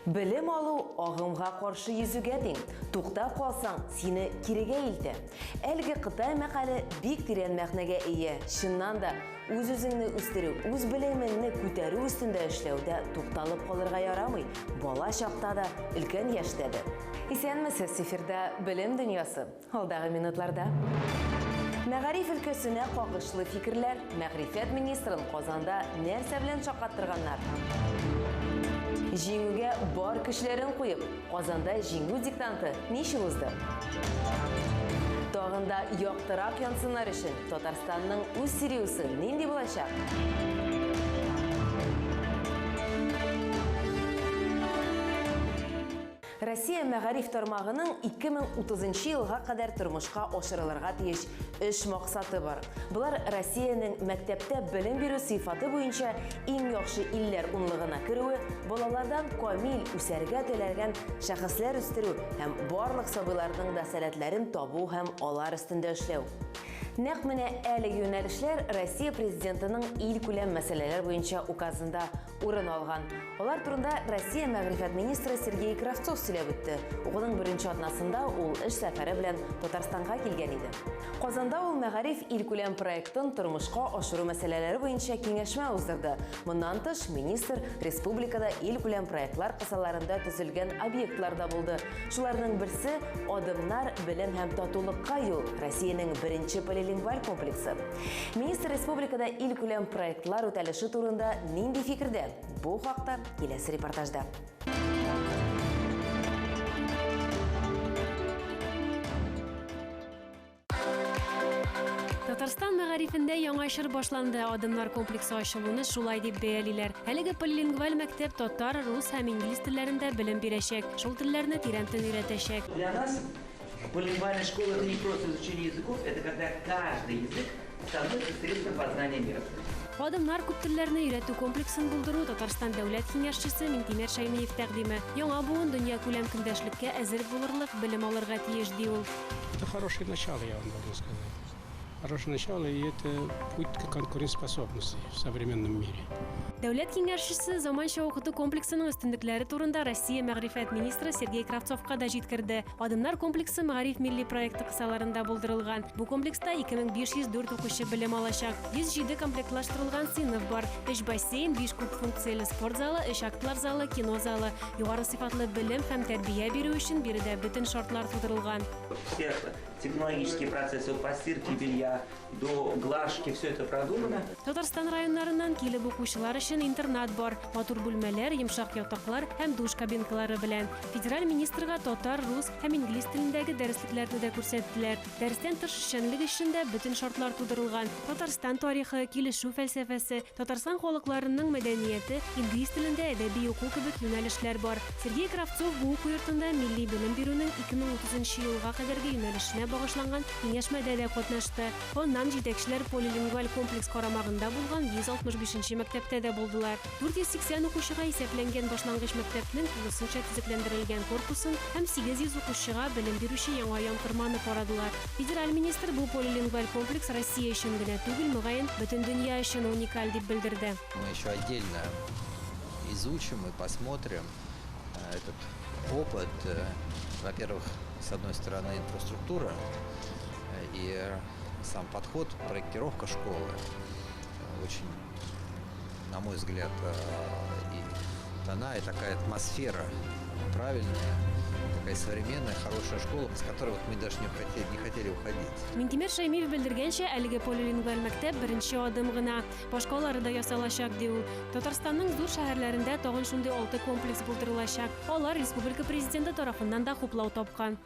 Білім алу ағымға қаршы езуге тең. Туқтап қалсаң, сені кереге елді. Әлгі Қытай мәқалі бик тирен мәғнәгә ие. Шыннан да, өз-өзіңні үстіру, өз біліміңні көтеру үстінде эшләүдә туқталып қалырға ярамый. Бала шақта да, үлкен яштәді. Исәнмесез эфирда білім дүниясы. Алдағы минутларда. Мәгариф өлкәсенә кагышлы фикерләр, мәгърифәт министрын Казанда нәрсә белән шаккаттырганнар? Җиңүгә бар көчләрен куеп, Казанда җиңү диктанты ничек узды? Тагында яктырак янсыннар өчен Татарстанның үз сериусы нинди булачак? Россия мәгариф тармагының 2030 елга кадәр тормышка ашырылырга тиеш 3 максаты бар. Булар Россиянең мәктәптә белем бирү сыйфаты буенча иң яхшы илләр унлыгына керүе, балалардан камил үсәргә теләгән шәхесләр үстерү һәм барлык сабыйларның да сәләтләрен табу һәм алар өстендә эшләү. Нәкъ менә әлеге юнәлешләр Россия президентының ил күләм мәсьәләләр буенча указында урын алган. Алар турында Россия мәгърифәт министры Сергей Кравцов сөйләп үтте. Укуның беренче атнасында ул эш сәфәре белән Татарстанга килгән иде. Казанда ул мәгариф ил күләм проектын тормышка ашыру мәсьәләләре буенча киңәшмә уздырды. Моннан тыш министр республикада ил күләм проектлар кысаларында төзелгән объектларда булды. Шуларның берсе Адымнар белем һәм татулыкка юл Россиянең беренче полилингваль комплексы. Министр республикада ил күләм проектлар үтәлеше турында нинди фикердә? Бу хакта киләсе репортажда. Татарстан мәгарифендә яңа эшер башланды. Адымнар комплексы ачылуны шулай дип бәялиләр. Әлеге полилингваль мәктәп татар, рус һәм инглиз телләрендә белем бирәчәк. Шул телләрне тирәнтен өйрәтәчәк. Для нас полилингвальная школа — это не просто изучение языков, это когда каждый язык становится средством познания мира. Адымнар күп телләрне өйрәтү комплексын булдыру Татарстан дәүләт киңәшчесе Минтимер Шәймиев тәкъдиме. Яңа буын дөнья күләм көндәшлеккә әзер булырлык белем алырга тиеш ди ул. Это хорошее начало, я вам должен сказать. Хорошее начало, и это путь к конкурентоспособности в современном мире. Дәүләт киңәшчесе заманча укыту комплексының өстенлекләре турында Россия мәгърифәт министры Сергей Кравцовка да җиткерде. Адымнар комплексы мәгариф милли проекты кысаларында булдырылган. Бу комплекста 2504 укучы белем алачак. 107 комплектлаштырылган сыйныф бар. 3 бассейн, 5 күп функцияле спорт залы, 3 актлар залы, кино залы. Югары сыйфатлы белем һәм тәрбия бирү өчен биредә бөтен шартлар тудырылган. Все технологические процессы от постирки белья до глажки, все это продумано. Татарстан районнарыннан килеп укучылар өчен интернат бар. Матур бүлмәләр, йомшак ятаклар һәм душ кабинкалары белән. Федераль министрга татар, рус һәм инглиз телендәге дәреслекләрне дә күрсәттеләр. Дәрестән тыш эшчәнлек өчен дә бөтен шартлар тудырылган. Татарстан тарихы, килешү фәлсәфәсе, Татарстан халыкларының мәдәнияте, инглиз телендә әдәби уку кебек юнәлешләр бар. Сергей Кравцов бу уку йортында милли белем бирүнең 2030 елга кадәрге юнәлешенә багышланган киңәшмәдә дә катнашты. Аннан җитәкчеләр полилингваль комплекс карамагында булган 165нче мәктәптә дә булдылар. 480 укучыга исәпләнгән башлангыч мәктәпнең тулысынча төзекләндерелгән корпусын һәм 800 укучыга белем бирүче яңа янкырманы карадылар. Федераль министр бу полилингваль комплекс Россия өчен генә түгел, мөгаен бөтен дөнья өчен уникаль дип белдерде. Мы еще отдельно изучим и посмотрим этот опыт. Во-первых, с одной стороны, инфраструктура и сам подход, проектировка школы очень, на мой взгляд, и она, и такая атмосфера правильная, такая современная, хорошая школа, с которой вот мы даже не хотели уходить. Минтимер Шәймиев белдергәнчә, әлеге полилингваль мәктәп беренче адым гына. Башкалары да ясалачак ди ул. Татарстанның зур шәһәрләрендә тагын шундый 6 комплекс булдырылачак. Алар республика президенты тарафыннан да хуплау тапкан.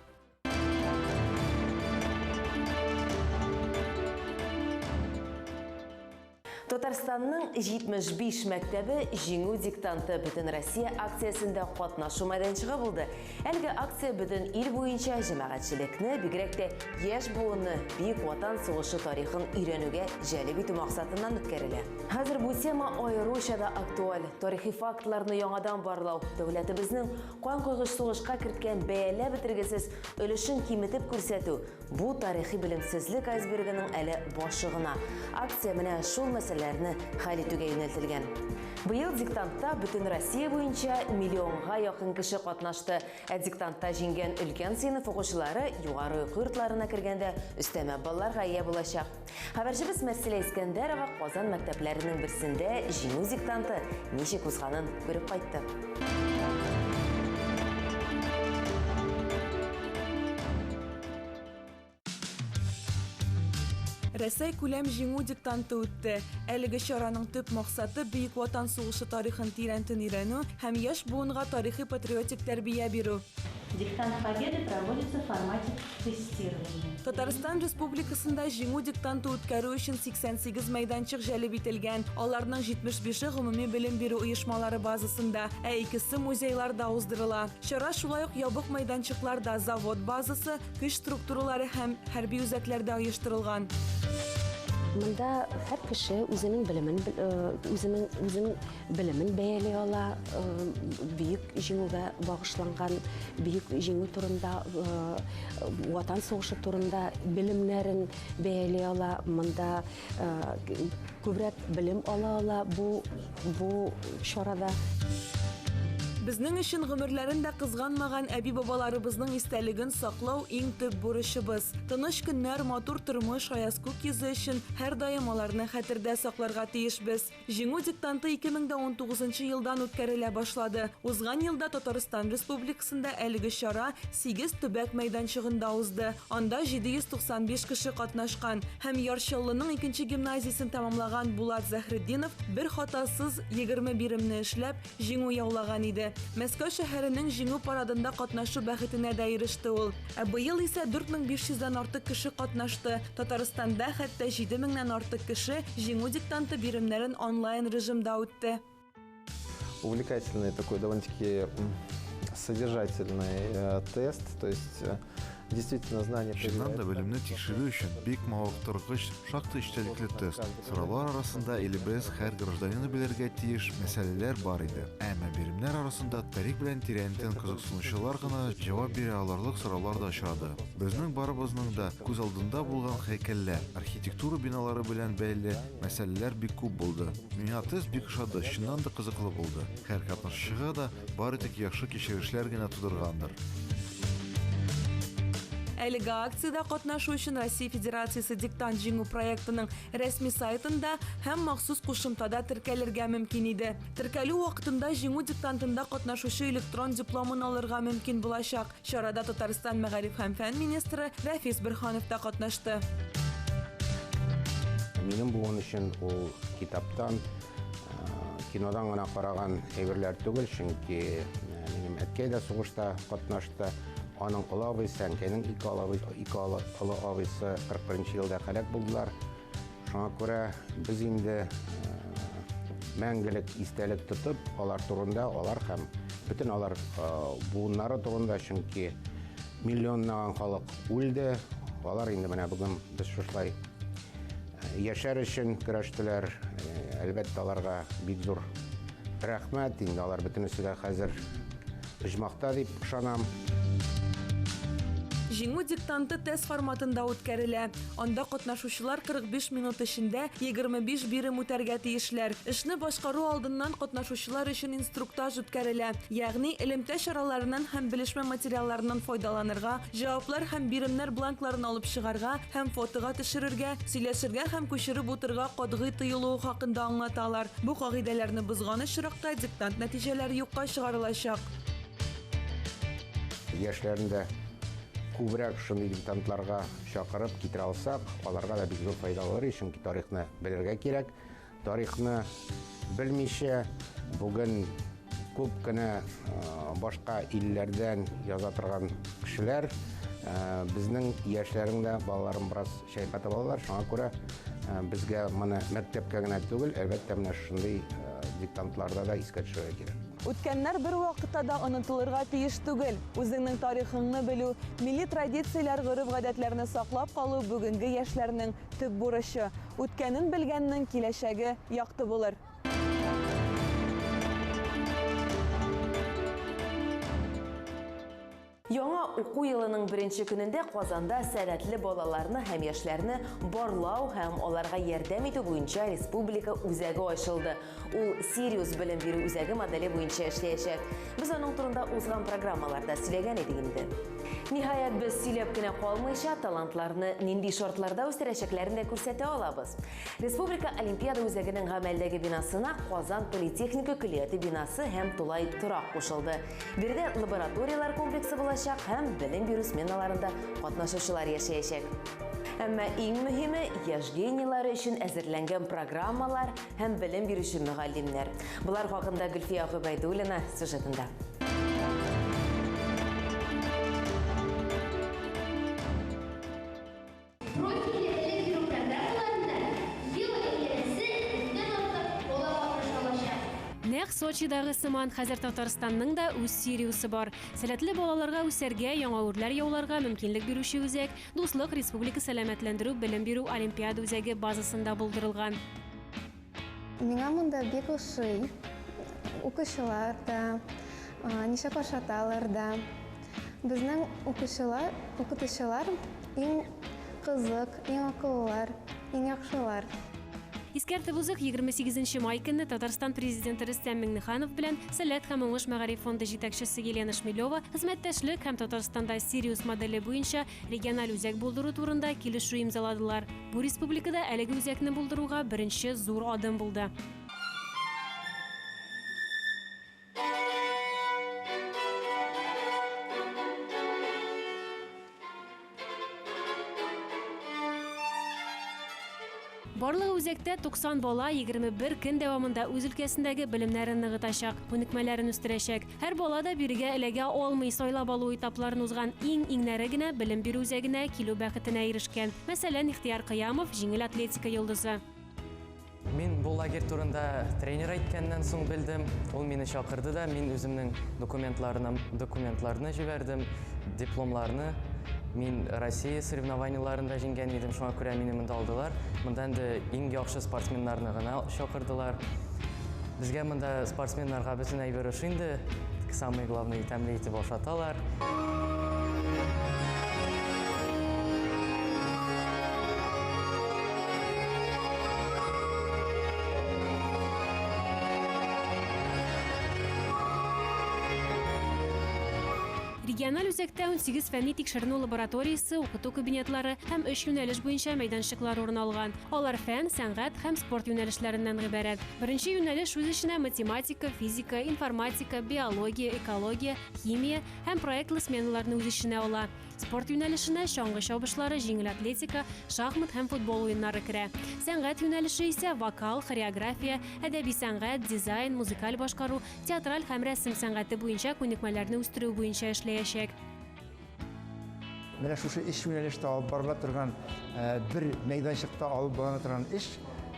Татарстанның 75 мәктәбе җиңү диктанты бөтен Россия акциясендә катнашу мәйданчыгы булды. Әлеге акция бөтен ил буенча җәмәгатьчелекне, бигрәк тә яшь буынны бик ватан сугышы тарихын өйрәнүгә җәлеп итү максатыннан үткәрелә. Хәзер бу тема аеруча да актуаль. Тарихи фактларны яңадан барлау, дәүләтебезнең кан куйгыч сугышка керткән бәялә бетергесез өлешен киметеп күрсәтү бу тарихи белемсезлек айсбергының әле башы гына. Акция менә шул мәсьәлә мәсьәләләрне хәл итүгә юнәлтелгән. Быел диктантта бөтен Россия буенча миллионга якын кеше катнашты. Диктантта җиңгән өлкән сыйныф укучылары югары уку йортларына кергәндә өстәмә балларга ия булачак. Хәбәрчебез Мәсьәлә Искәндәрова Казан мәктәпләренең берсендә җиңү диктанты ничек узганын күреп кайтты. Рәсәй күләм җиңү диктанты үтте. Әлеге чараның төп максаты Бөек Ватан сугышы тарихын тирәнтен өйрәнү һәм яшь буынга тарихи-патриотик тәрбия бирү. Диктант Победы проводится в формате тестирования. Татарстан Республикасында җиңү диктанты үткәрү өчен 88 мәйданчык җәлеп ителгән. Аларның 75-е гомуми белем бирү оешмалары базасында, ә 2-се музейларда уздырыла. Чара шулай ук ябык мәйданчыкларда, завод базасы, көч структуралары һәм хәрби үзәкләрдә оештырылган. Монда һәр кеше үзенең белемен бәялый ала, бөек җиңүгә багышланган, бөек җиңү турында, Ватан сугышы турында белемнәрен бәялый ала. Монда күбрәк белем ала бу чарада. Безнең өчен гомерләрен дә кызганмаган әби-бабаларыбызның истәлеген саклау иң төп бурычыбыз. Тыныч көннәр, матур тормыш, аяз күк йөзе өчен һәр даим аларны хәтердә сакларга тиешбез. Җиңү диктанты 2019 елдан үткәрелә башлады. Узган елда Татарстан Республикасында әлеге чара 8 төбәк мәйданчыгында узды. Анда 795 кеше катнашкан һәм Ярчаллының 2нче гимназиясен тәмамлаган Булат Зәхретдинов бер хатасыз 20 биремне эшләп җиңү яулаган иде. Мәскәү шәһәренең җиңү парадында катнашу бәхетенә дә иреште ул. Быел исә 4500-дән артык кеше катнашты. Татарстанда хәтта 7000-нән артык кеше җиңү диктанты биремнәрен онлайн режимда үтте. Увлекательный такой довольно-таки содержательный тест, то есть действительно знание. Шуннан да белемне тикшерү өчен бик мавыктыргыч, шактый эчтәлекле тест. Сораулар арасында илебез һәр гражданины белергә тиеш мәсьәләләр бар иде. Әмма биремнәр арасында тарих белән тирәнтен кызыксынучылар гына җавап бирә алырлык сораулар да очрады. Безнең барыбызның да күз алдында булган һәйкәлләр, архитектура биналары белән бәйле мәсьәләләр бик күп булды. Миңа тест бик ошады, чыннан да кызыклы булды. Һәр катнашучыга да бары тик яхшы кичерешләр генә тудыргандыр. Әлеге акцияда катнашу өчен Россия Федерациясе диктант җиңү проектының рәсми сайтында һәм махсус кушымтада теркәлергә мөмкин иде. Теркәлү вакытында җиңү диктантында катнашучы электрон дипломын алырга мөмкин булачак. Чарада Татарстан Мәгариф һәм фән министры Рәфис Бирханов та катнашты. Минем буын өчен ул китаптан, кинодан гына караган әйберләр түгел, чөнки минем әткәй дә сугышта катнашты. Аның олы абыйсы, әнкәйнең ике олы абыйсы 41 елда һәлак булдылар. Шуңа күрә без инде мәңгелек истәлек тотып, алар турында, алар һәм бөтен алар буыннары турында, чөнки миллионнан халык үлде. Алар инде менә бүген без шулай яшәр өчен көрәштеләр. Әлбәттә аларга бик зур рәхмәт. Инде алар бөтенесе дә хәзер оҗмакта дип ышанам. Җиңү диктанты тест форматында үткәрелә. Анда катнашучылар 45 минут эчендә 25 бирем үтәргә тиешләр. Эшне башкару алдыннан катнашучылар өчен инструктаж үткәрелә. Ягъни элемтә чараларыннан һәм белешмә материалларыннан файдаланырга, җаваплар һәм биремнәр бланкларын алып чыгарга һәм фотога төшерергә, сөйләшергә һәм күчереп утырга катгый тыелуы хакында аңлаталар. Бу кагыйдәләрне бозган очракта диктант нәтиҗәләре юкка чыгарылачак. Яшьләрендә күбрәк шундый диктантларга чакырып китерә алсак, аларга да бик зур файдалары, чөнки тарихны белергә кирәк. Тарихны белмичә, бүген күп кенә башка илләрдән яза торган кешеләр безнең яшьләрендә балаларын бераз шәйкәтеп алалар. Шуңа күрә безгә моны мәктәпкә генә түгел, әлбәттә менә шундый диктантларда да искә төшерергә кирәк. Үткәннәр бер вакытта да онытылырга тиеш түгел. Үзеңнең тарихыңны белү, милли традицияләр, гореф-гадәтләрне саклап калу бүгенге яшьләрнең төп бурычы. Үткәнен белгәннең киләчәге якты булыр. Яңа уку елының бірінші күнінде Казанда сәләтле балаларны һәм яшьләрне барлау һәм аларга ярдәм итү буенча республика үзәге ачылды. Ул Sirius белем бирү үзәге модели буенча эшләячәк. Без аның турында узган программаларда сөйләгән идек инде. Ниһаять, без сөйләп кенә калмыйча, талантларны нинди шартларда үстерәчәкләрен дә күрсәтә алабыз. Республика Олимпиада үзәгенең гамәлдәге бинасына Казан политехника көллияте бинасы һәм тулай торак кушылды. Биредә лабораториялар комплексы булачак һәм белем бирү сменаларында катнашучылар яшәячәк. Әмма иң мөһиме яшь генийлары өчен әзерләнгән программалар һәм белем бирүче мөгаллимнәр. Булар хакында Гөлфия Гобайдуллина сюжетында. Нәқ Сочидагы сыман хәзер Татарстанның да үз Сириусы бар. Сәләтле балаларга үсәргә, яңа үрләр яуларга мөмкинлек бирүче үзәк Дуслык Республика сәламәтләндерү белем бирү Олимпиада үзәге базасында булдырылган. Миңа монда бик ошый. Укучылар да, ничек ашаталар да. Безнең укытучылар иң кызык, иң акыллылар, иң яхшылар. Искәртеп узык 28 май көнне Татарстан президенты Рөстәм Миңнеханов белән Сәләт һәм уңыш мәгариф фонды җитәкчесе Елена Шмелева хезмәттәшлек һәм Татарстанда Sirius моделе буенча региональ үзәк булдыру турында килешү имзаладылар. Бу республикада әлеге үзәкне булдыруга беренче зур адым булды. Барлыгы үзәктә 90 бала 21 көн дәвамында үз өлкәсендәге белемнәрен ныгытачак, күнекмәләрен үстерәчәк. Һәр бала да бирегә эләгә алмый сайлап алу этапларын узган иң-иңнәре генә белем бирү үзәгенә килү бәхетенә ирешкән. Мәсәлән, Ихтияр Кыямов җиңел атлетика йолдызы. Мин бу лагерь турында тренер әйткәннән соң белдем. Ул мине чакырды да, мин үземнең документларны җибәрдем, дипломларны. Мин Россия соревнованияларында җиңгән идем, шуңа күрә мине монда алдылар. Монда инде иң яхшы спортсменнарны гына чакырдылар. Безгә монда спортсменнарга бөтен әйбер эш инде, самый главный тәмле итеп ашаталар. Региональ үзәктә 18 фәнни тикшеренү лабораториясе, укыту кабинетлары һәм 3 юнәлеш буенча мәйданчыклар урын алган. Алар фән, сәнгать һәм спорт юнәлешләреннән гыйбарәт. Беренче юнәлеш үз эченә математика, физика, информатика, биология, экология, химия һәм проектлы сменаларны үз эченә ала. Спорт юнәлешенә чаңгы чабышлары, җиңел атлетика, шахмат һәм футбол уеннары керә. Сәнгать юнәлеше исә вокал, хореография, әдәби сәнгать, дизайн, музыкаль башкару, театраль һәм рәсем сәнгате буенча күнекмәләрне үстерү буенча эшләячәк. Менә шушы эш юнәлештә алып барыла торган бер мәйданчыкта алып барыла торган эш,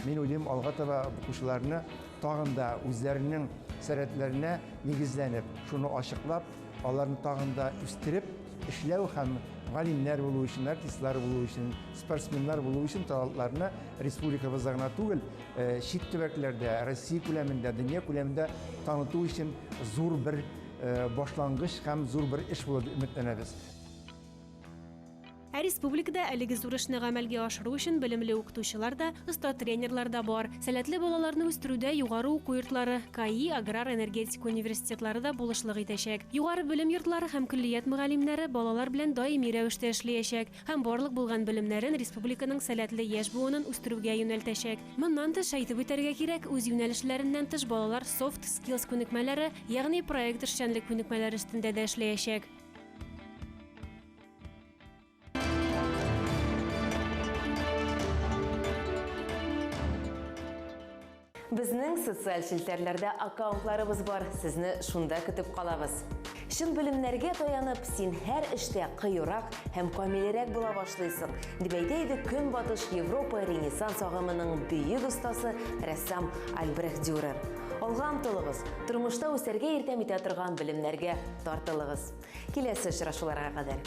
мин уйлыйм, алга таба укучыларны тагын да үзләренең сәләтләренә нигезләнеп, шуны ачыклап, аларны тагын да үстереп эшләү һәм галимнәр булу өчен, артистлар булу өчен, спортсменнар булу өчен талантларны республикабызда гына түгел, чит төбәкләрдә, Россия күләмендә, дөнья күләмендә таныту өчен зур бер башлангыч һәм зур бер эш булыр дип өметләнәбез. Республикада әлеге зур эшне гамәлгә ашыру өчен белемле укытучылар да, оста тренерлар да бар. Сәләтле балаларны үстерүдә югары уку йортлары, КАИ, аграр энергетик университетлары да булышлык итәчәк. Югары белем йортлары һәм көллият мөгаллимнәре балалар белән даими рәвештә эшләячәк һәм барлык булган белемнәрен республиканың сәләтле яшь буынын үстерүгә юнәлтәчәк. Моннан тыш әйтеп үтәргә кирәк, үз юнәлешләреннән тыш балалар soft skills күнекмәләре, ягъни проект эшчәнлек күнекмәләре өстендә дә эшләячәк. Безнең социаль челтәрләрдә аккаунтларыбыз бар, сезне шунда көтеп калабыз. Шын белемнәргә таянып, син һәр эштә кыюрак һәм камилрәк була башлыйсың, дип әйтә иде Көнбатыш Европа Ренессанс агымының бөек остасы рәссам Альбрехт Дюрер. Алга омтылыгыз, тормышта үсәргә ярдәм итә торган белемнәргә тартылыгыз. Киләсе очрашуларга кадәр.